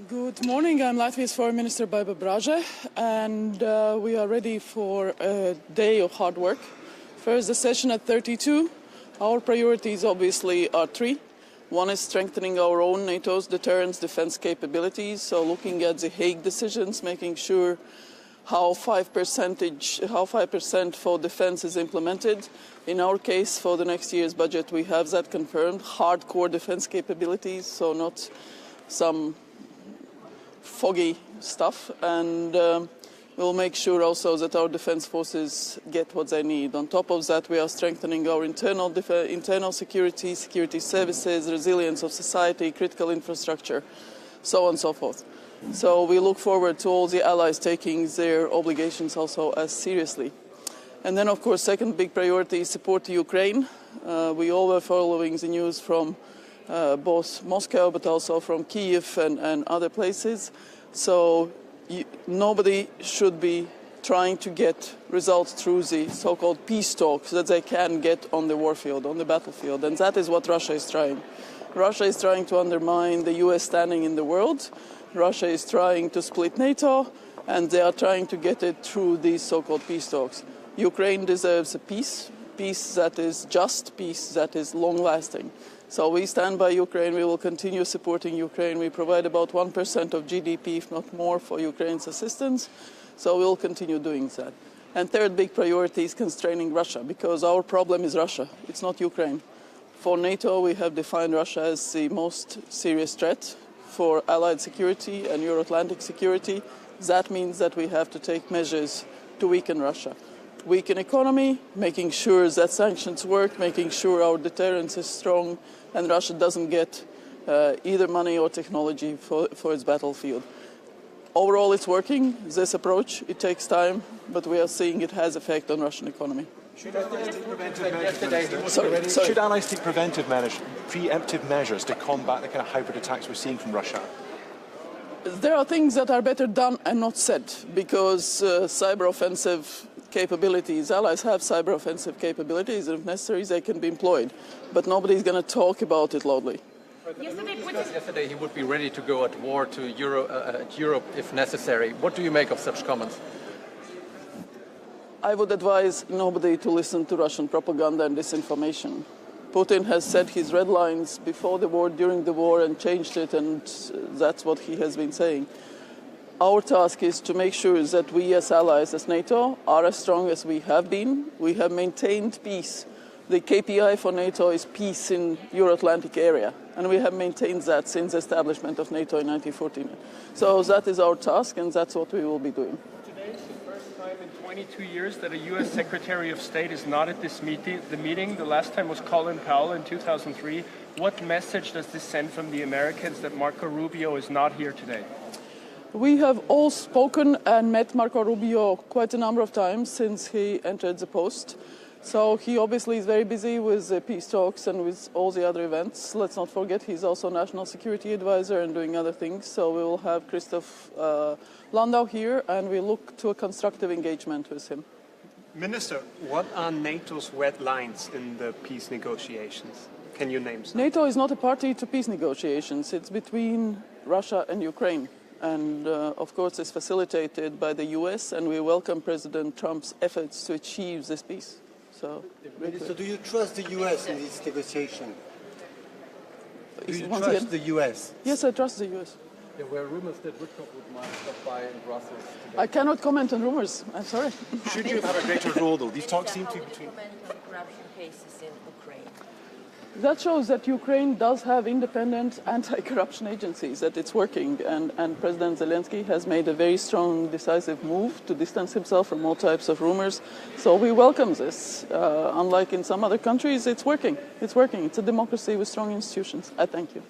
Good morning. I'm Latvia's Foreign Minister Baiba Braže, and we are ready for a day of hard work. First, the session at 32. Our priorities obviously are three. One is strengthening our own NATO's deterrence defense capabilities, so looking at the Hague decisions, making sure how 5% for defense is implemented. In our case, for the next year's budget, we have that confirmed. Hardcore defense capabilities, so not some foggy stuff, and we'll make sure also that our defense forces get what they need. On top of that, we are strengthening our internal security services, resilience of society, critical infrastructure, so on and so forth. So we look forward to all the allies taking their obligations also as seriously. And then, of course, second big priority is support to Ukraine. We all were following the news from both Moscow but also from Kiev and other places. So nobody should be trying to get results through the so-called peace talks that they can get on the warfield, on the battlefield. And that is what Russia is trying. Russia is trying to undermine the US standing in the world. Russia is trying to split NATO, and they are trying to get it through these so-called peace talks. Ukraine deserves a peace that is just, peace that is long-lasting. So we stand by Ukraine. We will continue supporting Ukraine. We provide about 1% of GDP, if not more, for Ukraine's assistance. So we'll continue doing that. And third big priority is constraining Russia, because our problem is Russia. It's not Ukraine. For NATO, we have defined Russia as the most serious threat for Allied security and Euro-Atlantic security. That means that we have to take measures to weaken Russia. Weaken economy, making sure that sanctions work, making sure our deterrence is strong, and Russia doesn't get either money or technology for its battlefield. Overall, it's working, this approach. It takes time, but we are seeing it has effect on Russian economy. Should allies take preemptive measures to combat the kind of hybrid attacks we're seeing from Russia? There are things that are better done and not said, because cyber offensive capabilities, allies have cyber offensive capabilities, and if necessary they can be employed, but nobody's going to talk about it loudly. Yesterday he would be ready to go at war to Europe if necessary. What do you make of such comments? I would advise nobody to listen to Russian propaganda and disinformation. Putin has set his red lines before the war, during the war, and changed it, and that's what he has been saying. Our task is to make sure that we as allies, as NATO, are as strong as we have been. We have maintained peace. The KPI for NATO is peace in Euro-Atlantic area, and we have maintained that since the establishment of NATO in 1914. So that is our task, and that's what we will be doing. Today is the first time in 22 years that a U.S. Secretary of State is not at this meeting. The last time was Colin Powell in 2003. What message does this send from the Americans that Marco Rubio is not here today? We have all spoken and met Marco Rubio quite a number of times since he entered the post. So he obviously is very busy with the peace talks and with all the other events. Let's not forget he's also National Security Advisor and doing other things. So we will have Christoph Landau here, and we look to a constructive engagement with him. Minister, what are NATO's red lines in the peace negotiations? Can you name some? NATO is not a party to peace negotiations. It's between Russia and Ukraine. And, of course, it's facilitated by the US, and we welcome President Trump's efforts to achieve this peace. So, Minister, do you trust the US in this negotiation? Do you once trust again, the US? Yes, I trust the US. There were rumors that Woodcock might stop by in Brussels today. I cannot comment on rumors. I'm sorry. Should you have a greater role, though? These talks seem to be between... corruption cases in Ukraine. That shows that Ukraine does have independent anti-corruption agencies, that it's working, and President Zelensky has made a very strong, decisive move to distance himself from all types of rumors. So we welcome this. Unlike in some other countries, it's working. It's working. It's a democracy with strong institutions. I thank you.